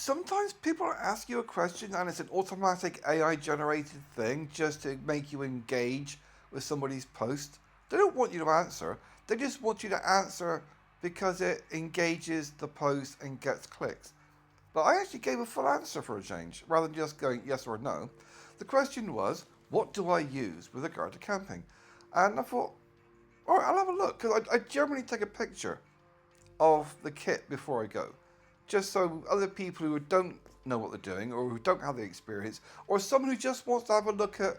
sometimes people ask you a question and it's an automatic AI generated thing just to make you engage with somebody's post. They don't want you to answer. They just want you to answer because it engages the post and gets clicks. But I actually gave a full answer for a change, rather than just going yes or no. The question was, what do I use with regard to camping? And I thought, all right, I'll have a look, because I generally take a picture of the kit before I go, just so other people who don't know what they're doing, or who don't have the experience, or someone who just wants to have a look at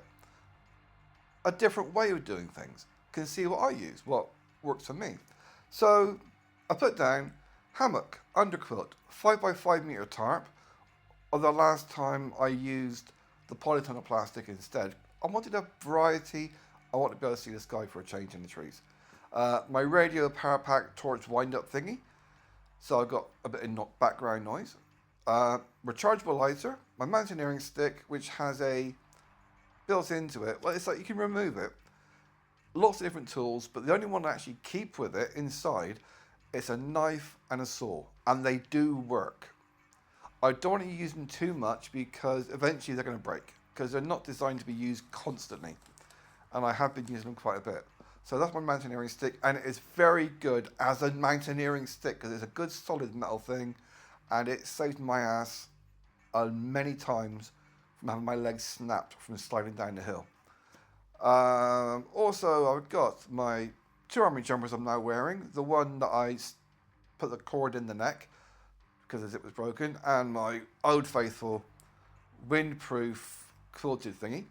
a different way of doing things can see what I use, what works for me. So I put down hammock, underquilt, 5x5 meter tarp. Although last time I used the polytunnel plastic instead. I wanted a variety. I wanted to be able to see the sky for a change in the trees. My radiopowerpacktorch wind-up thingy. So I've got a bit of background noise. Rechargeable lighter. My mountaineering stick, which has a built into it. Well, it's like you can remove it. Lots of different tools, but the only one I actually keep with it inside, it's a knife and a saw, and they do work. I don't want to use them too much because eventually they're going to break, because they're not designed to be used constantly, and I have been using them quite a bit. So that's my mountaineering stick, and it is very good as a mountaineering stick because it's a good solid metal thing, and it saved my ass many times from having my legs snapped from sliding down the hill. Also, I've got my 2 army jumpers I'm now wearing. The one that I put the cord in the neck because the zip was broken, and my Old Faithful windproof quilted thingy.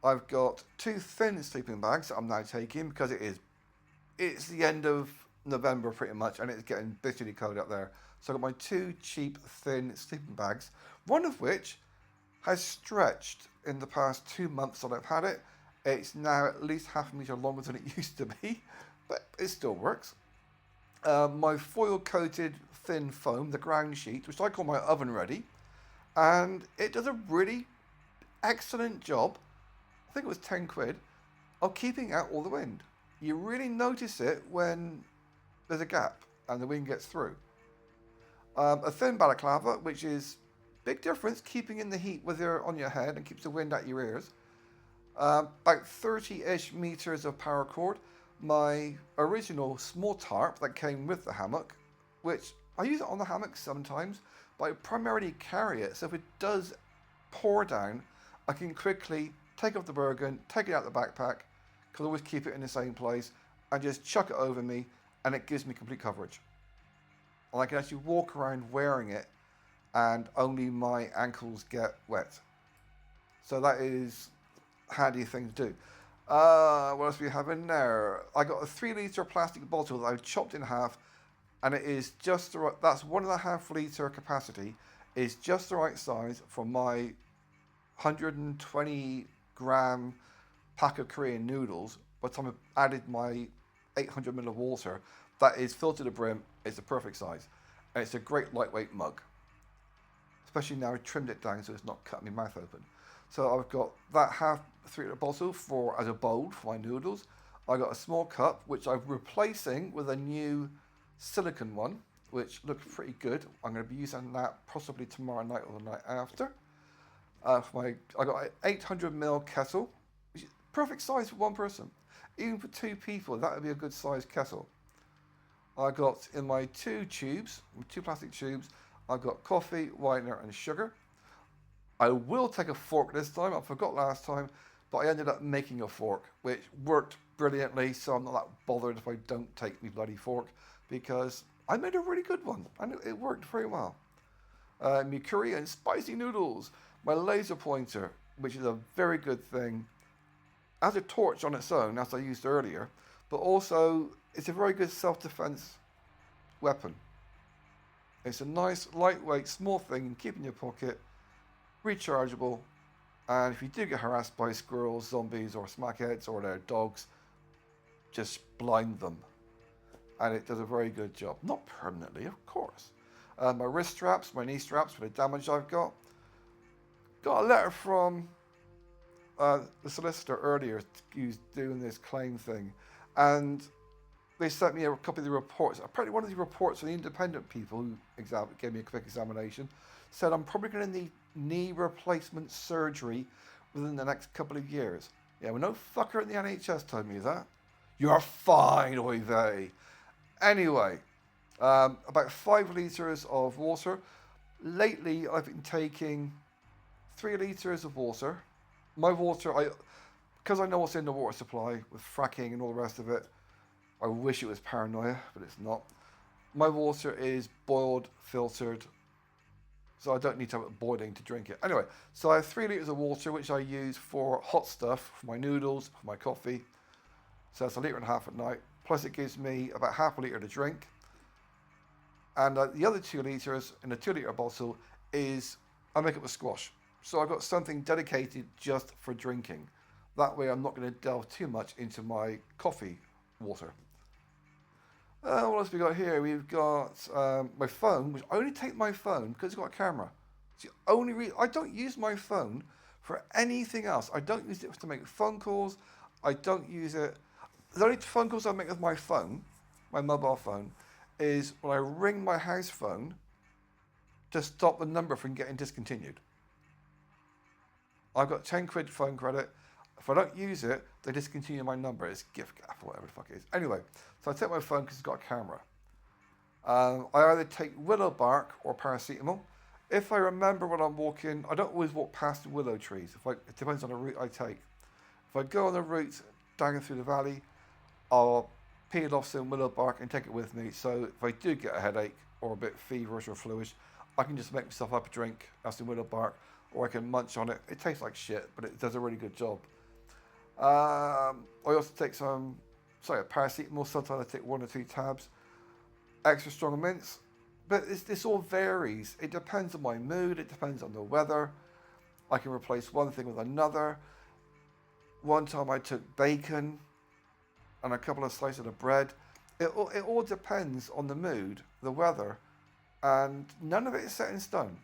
I've got 2 thin sleeping bags that I'm now taking because it's the end of November pretty much, and it's getting bitterly cold up there. So I've got my 2 cheap thin sleeping bags, one of which has stretched in the past 2 months that I've had it. It's now at least half a metre longer than it used to be, but it still works. My foil coated thin foam, the ground sheet, which I call my oven ready, and it does a really excellent job, I think it was 10 quid, of keeping out all the wind. You really notice it when there's a gap and the wind gets through. A thin balaclava, which is big difference, keeping in the heat with on your head and keeps the wind out your ears. About 30-ish meters of paracord. My original small tarp that came with the hammock, which I use it on the hammock sometimes, but I primarily carry it, so if it does pour down, I can quickly take off the burgan, take it out of the backpack, because I always keep it in the same place, and just chuck it over me, and it gives me complete coverage. And I can actually walk around wearing it, and only my ankles get wet. So that is a handy thing to do. What else do we have in there? I got a 3 litre plastic bottle that I've chopped in half, and it is just the right, that's 1.5 litre capacity, is just the right size for my 120 gram pack of Korean noodles. By the time I've added my 800 ml of water, that is filled to the brim. It's the perfect size, and it's a great lightweight mug. Especially now I've trimmed it down so it's not cutting my mouth open. So I've got that half 3 litre bottle as a bowl for my noodles. I got a small cup which I'm replacing with a new silicone one, which looks pretty good. I'm going to be using that possibly tomorrow night or the night after. I got an 800 ml kettle, which is perfect size for one person. Even for 2 people, that would be a good sized kettle. I got in my 2 tubes, 2 plastic tubes, I've got coffee, whitener and sugar. I will take a fork this time. I forgot last time, but I ended up making a fork, which worked brilliantly, so I'm not that bothered if I don't take my bloody fork, because I made a really good one, and it worked very well. My curry and spicy noodles. My laser pointer, which is a very good thing, has a torch on its own, as I used earlier, but also it's a very good self-defense weapon. It's a nice, lightweight, small thing you can keep in your pocket, rechargeable, and if you do get harassed by squirrels, zombies, or smackheads, or their dogs, just blind them. And it does a very good job. Not permanently, of course. My wrist straps, my knee straps for the damage I've got. Got a letter from the solicitor earlier, who's doing this claim thing, and they sent me a copy of the reports. Apparently one of the reports from the independent people who gave me a quick examination said I'm probably going to need knee replacement surgery within the next couple of years. Yeah, well, no fucker at the NHS told me that. You're fine, oy vey. Anyway, about 5 litres of water. Lately, I've been taking 3 litres of water. My water, because I know what's in the water supply with fracking and all the rest of it, I wish it was paranoia, but it's not. My water is boiled, filtered, so I don't need to have it boiling to drink it. Anyway, so I have 3 litres of water, which I use for hot stuff, for my noodles, for my coffee. So that's 1.5 litres at night. Plus it gives me about half a litre to drink. And the other 2 litres in a 2 litre bottle is, I make it with squash. So I've got something dedicated just for drinking. That way I'm not going to delve too much into my coffee water. What else we got here? We've got my phone, which I only take my phone because it's got a camera. It's the only reason. I don't use my phone for anything else. I don't use it to make phone calls. I don't use it. The only phone calls I make with my phone, my mobile phone, is when I ring my house phone to stop the number from getting discontinued. I've got 10 quid phone credit. If I don't use it, they discontinue my number. It's gift gap or whatever the fuck it is. Anyway, so I take my phone because it's got a camera. I either take willow bark or paracetamol. If I remember when I'm walking, I don't always walk past the willow trees. It depends on the route I take. If I go on the route down through the valley, I'll peel off some willow bark and take it with me. So if I do get a headache or a bit feverish or fluish, I can just make myself up a drink, have some willow bark, or I can munch on it. It tastes like shit, but it does a really good job. I also take paracetamol. Sometimes I take 1 or 2 tabs. Extra strong mints. But this all varies. It depends on my mood. It depends on the weather. I can replace one thing with another. One time I took bacon and a couple of slices of bread. It all depends on the mood, the weather, and none of it is set in stone.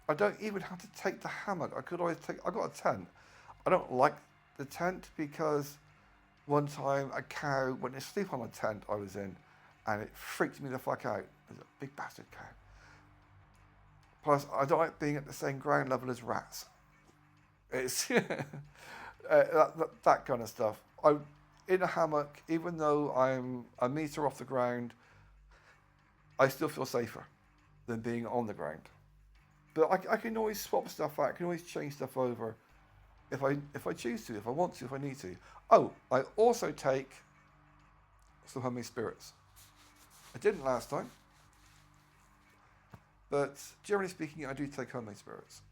I don't even have to take the hammock. I got a tent. I don't like the tent because one time a cow went to sleep on a tent I was in and it freaked me the fuck out. It was a big bastard cow. Plus, I don't like being at the same ground level as rats. It's that kind of stuff. In a hammock, even though I'm a metre off the ground, I still feel safer than being on the ground. But I can always swap stuff out. I can always change stuff over if I choose to, if I want to, if I need to. Oh, I also take some homemade spirits. I didn't last time, but generally speaking, I do take homemade spirits.